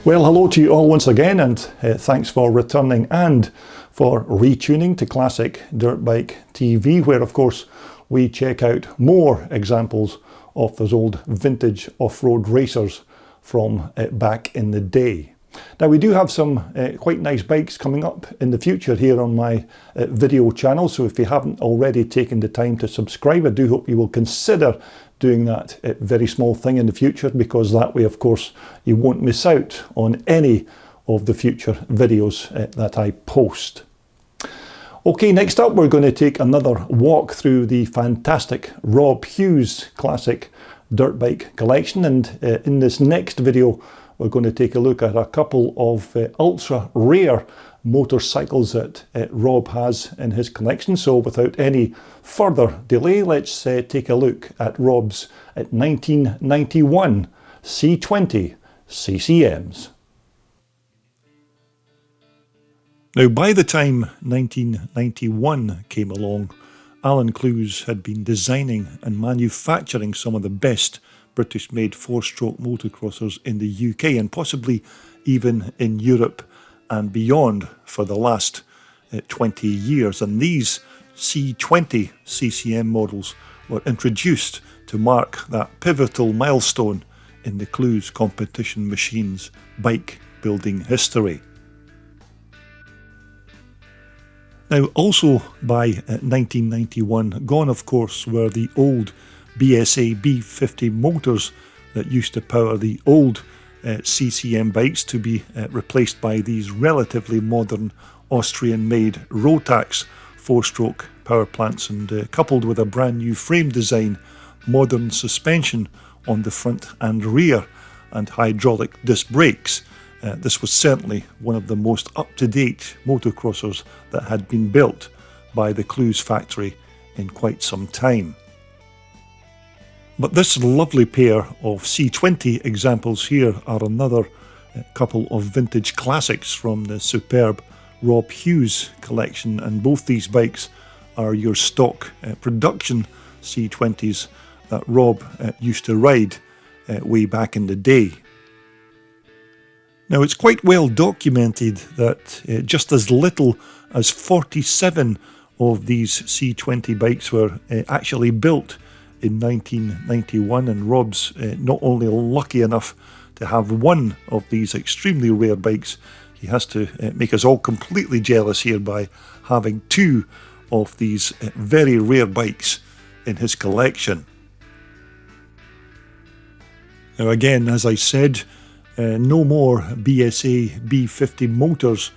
Well, hello to you all once again, and thanks for returning and for retuning to Classic Dirt Bike TV, where of course we check out more examples of those old vintage off-road racers from back in the day. Now, we do have some quite nice bikes coming up in the future here on my video channel, so if you haven't already taken the time to subscribe, I do hope you will consider doing that very small thing in the future, because that way of course you won't miss out on any of the future videos that I post. Okay, next up we're going to take another walk through the fantastic Rob Hughes classic dirt bike collection, and in this next video we're going to take a look at a couple of ultra rare motorcycles that Rob has in his collection. So without any further delay, let's take a look at Rob's 1991 C20 CCMs. Now, by the time 1991 came along, Alan Clues had been designing and manufacturing some of the best British-made four-stroke motocrossers in the UK and possibly even in Europe and beyond for the last 20 years. And these C20 CCM models were introduced to mark that pivotal milestone in the Clues competition machine's bike building history. Now, also by 1991, gone of course were the old BSA B50 motors that used to power the old CCM bikes, to be replaced by these relatively modern Austrian-made Rotax four-stroke power plants, and coupled with a brand new frame design, modern suspension on the front and rear, and hydraulic disc brakes. This was certainly one of the most up-to-date motocrossers that had been built by the Clues factory in quite some time. But this lovely pair of C20 examples here are another couple of vintage classics from the superb Rob Hughes collection, and both these bikes are your stock production C20s that Rob used to ride way back in the day. Now, it's quite well documented that just as little as 47 of these C20 bikes were actually built in 1991, and Rob's not only lucky enough to have one of these extremely rare bikes, he has to make us all completely jealous here by having two of these very rare bikes in his collection. Now again, as I said, no more BSA B50 motors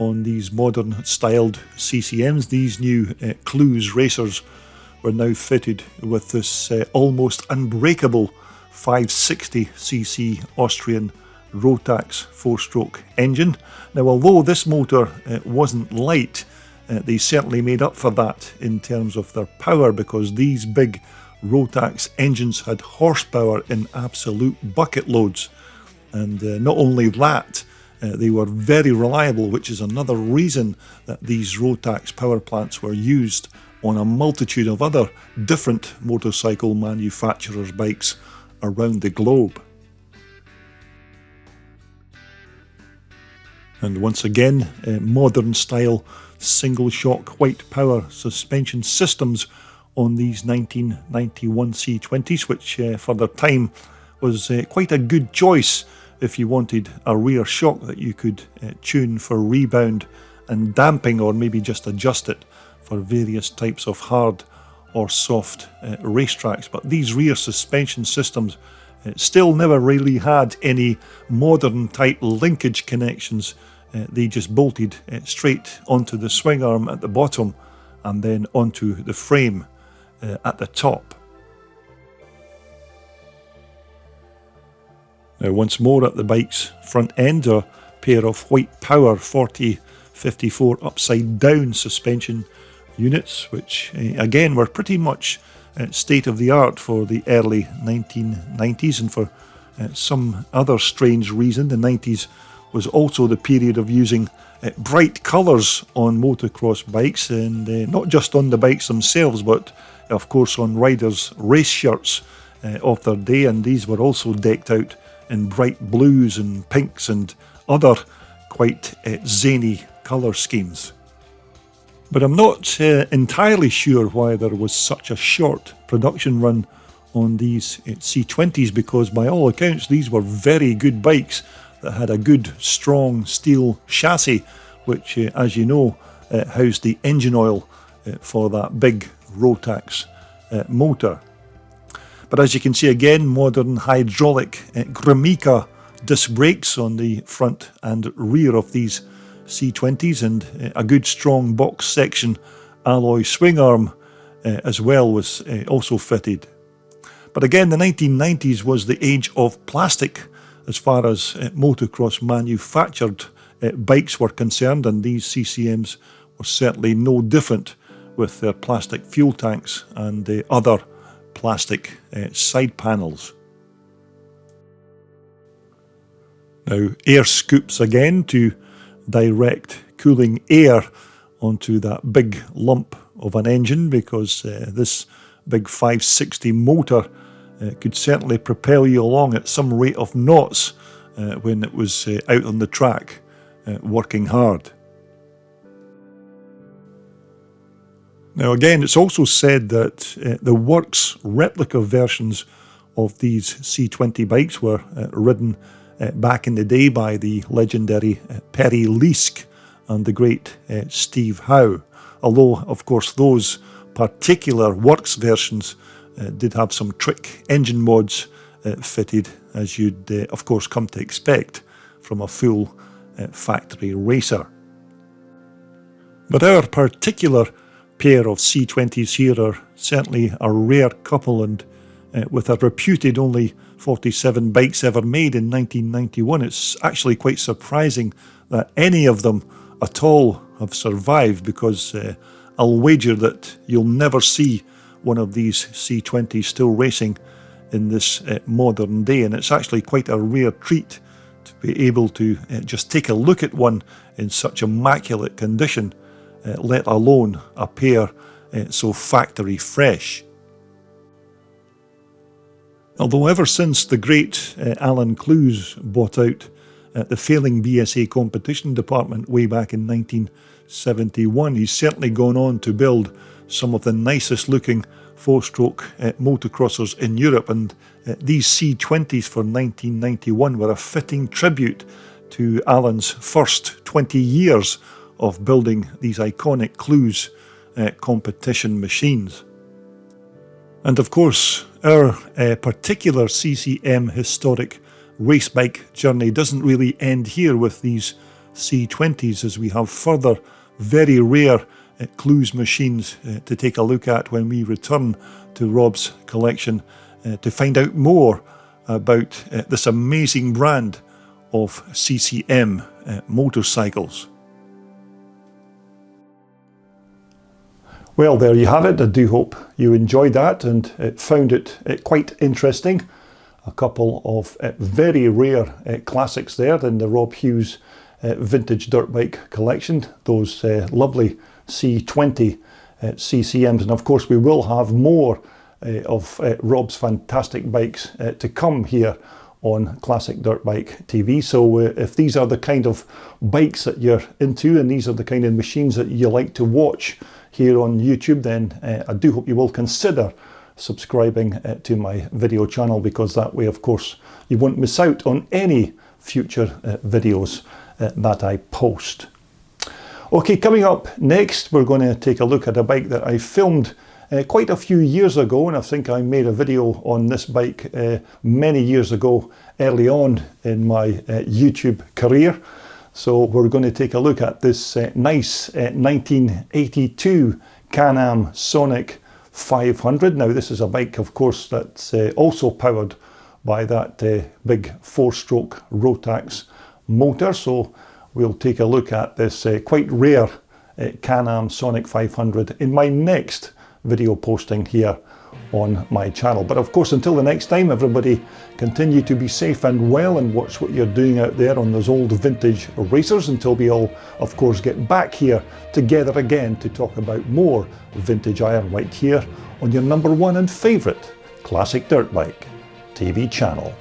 on these modern styled CCMs. These new Clues racers were now fitted with this almost unbreakable 560cc Austrian Rotax four-stroke engine. Now, although this motor wasn't light, they certainly made up for that in terms of their power, because these big Rotax engines had horsepower in absolute bucket loads. And not only that, they were very reliable, which is another reason that these Rotax power plants were used on a multitude of other different motorcycle manufacturers' bikes around the globe. And once again, modern style single shock white power suspension systems on these 1991 C20s, which for their time was quite a good choice if you wanted a rear shock that you could tune for rebound and damping, or maybe just adjust it for various types of hard or soft racetracks. But these rear suspension systems still never really had any modern type linkage connections. They just bolted straight onto the swing arm at the bottom and then onto the frame at the top. Now, once more at the bike's front end, a pair of white power 4054 upside down suspension units, which again were pretty much state of the art for the early 1990s, and for some other strange reason the 90s was also the period of using bright colours on motocross bikes, and not just on the bikes themselves, but of course on riders' race shirts of their day, and these were also decked out in bright blues and pinks and other quite zany colour schemes. But I'm not entirely sure why there was such a short production run on these C20s, because by all accounts these were very good bikes that had a good strong steel chassis, which as you know housed the engine oil for that big Rotax motor. But as you can see again, modern hydraulic Gramica disc brakes on the front and rear of these C20s, and a good strong box section alloy swing arm as well was also fitted. But again, the 1990s was the age of plastic as far as motocross manufactured bikes were concerned, and these CCMs were certainly no different with their plastic fuel tanks and the other plastic side panels. Now, air scoops again to direct cooling air onto that big lump of an engine, because this big 560 motor could certainly propel you along at some rate of knots when it was out on the track working hard. Now again, it's also said that the works replica versions of these C20 bikes were ridden back in the day by the legendary Perry Leask and the great Steve Howe, although of course those particular works versions did have some trick engine mods fitted, as you'd of course come to expect from a full factory racer. But our particular pair of C20s here are certainly a rare couple, and with a reputed only 47 bikes ever made in 1991, it's actually quite surprising that any of them at all have survived, because I'll wager that you'll never see one of these C20s still racing in this modern day, and it's actually quite a rare treat to be able to just take a look at one in such immaculate condition, let alone a pair so factory fresh. Although ever since the great Alan Clues bought out the failing BSA competition department way back in 1971, he's certainly gone on to build some of the nicest looking four-stroke motocrossers in Europe, and these C20s for 1991 were a fitting tribute to Alan's first 20 years of building these iconic Clues competition machines. And of course, our particular CCM historic race bike journey doesn't really end here with these C20s, as we have further very rare Clues machines to take a look at when we return to Rob's collection to find out more about this amazing brand of CCM motorcycles. Well, there you have it. I do hope you enjoyed that and found it quite interesting. A couple of very rare classics there in the Rob Hughes vintage dirt bike collection, those lovely C20 CCMs, and of course we will have more of Rob's fantastic bikes to come here on Classic Dirt Bike TV. So if these are the kind of bikes that you're into, and these are the kind of machines that you like to watch here on YouTube, then I do hope you will consider subscribing to my video channel, because that way of course you won't miss out on any future videos that I post. Okay, coming up next we're going to take a look at a bike that I filmed quite a few years ago, and I think I made a video on this bike many years ago, early on in my YouTube career. So we're going to take a look at this nice 1982 Can-Am Sonic 500. Now this is a bike of course that's also powered by that big four-stroke Rotax motor. So we'll take a look at this quite rare Can-Am Sonic 500 in my next video posting here on my channel. But of course, until the next time, everybody continue to be safe and well, and watch what you're doing out there on those old vintage racers, until we all of course get back here together again to talk about more vintage iron right here on your #1 and favourite Classic Dirt Bike TV channel.